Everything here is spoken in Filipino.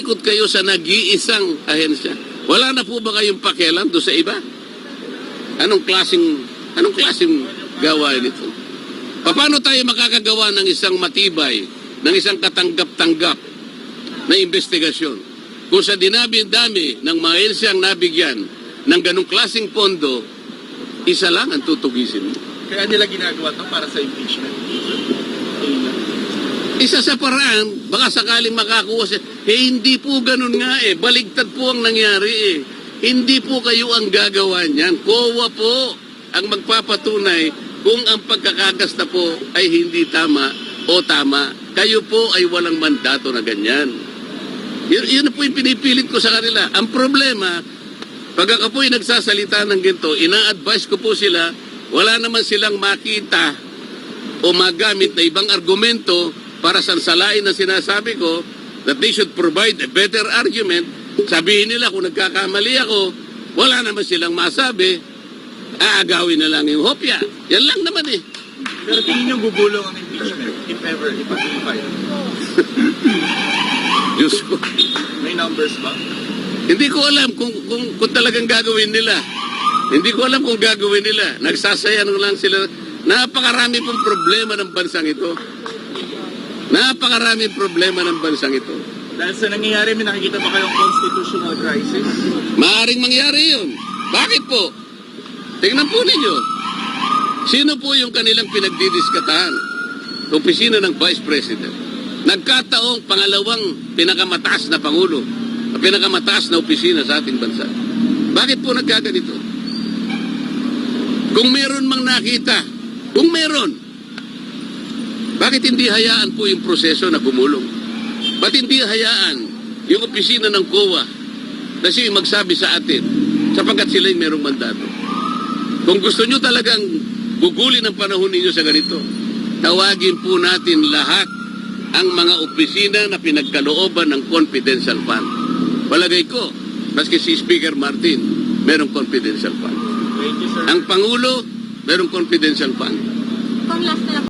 ikot kayo sa nag-iisang ahensya. Wala na po ba kayong pakialam doon sa iba? Anong klaseng gawain ito? Paano tayo makakagawa ng isang matibay, ng isang katanggap-tanggap na investigasyon? Kung sa dinabi-dami ng mga ahensyang nabigyan ng ganong klaseng pondo, isa lang ang tutugisin mo. Kaya nila ginagawa ito para sa impeachment. Isa sa paraan, baka sakaling makakuha siya. Hindi po ganun nga baligtad po ang nangyari Hindi po kayo ang gagawa niyan. COA po ang magpapatunay kung ang pagkakagasta po ay hindi tama o tama. Kayo po ay walang mandato na ganyan. Yun po yung pinipilit ko sa kanila. Ang problema, pag ako po'y nagsasalita ng ganito, ina-advise ko po sila, wala naman silang makita o magamit na ibang argumento para sansalain na sinasabi ko that they should provide a better argument. Sabihin nila kung nagkakamali ako, wala naman silang masabi, aagawin na lang yung hopya. Yan lang naman Pero tingin nyo gugulong ang impeachment if ever ipag-impay? Diyos ko. May numbers ba? Hindi ko alam kung talagang gagawin nila. Hindi ko alam kung gagawin nila. Nagsasaya lang sila. Napakarami pong problema ng bansang ito. Napakarami problema ng bansang ito. Dahil sa nangyayari, may nakikita ba kayong constitutional crisis? Maaring mangyari yun. Bakit po? Tingnan po ninyo. Sino po yung kanilang pinagdidiskatahan? Opisina ng Vice President. Nagkataong pangalawang pinakamataas na Pangulo, pinakamataas na opisina sa ating bansa. Bakit po nagkaganito? Kung meron mang nakita, kung meron, bakit hindi hayaan po yung proseso na gumulong? Ba't hindi hayaan yung opisina ng COA na siya yung magsabi sa atin sapagkat sila yung merong mandato? Kung gusto nyo talagang gugulin ang panahon ninyo sa ganito, tawagin po natin lahat ang mga opisina na pinagkalooban ng confidential fund. Palagay ko, maski si Speaker Martin, merong confidential fund. Thank you, sir. Ang Pangulo, merong confidential fund. Pang last na lang.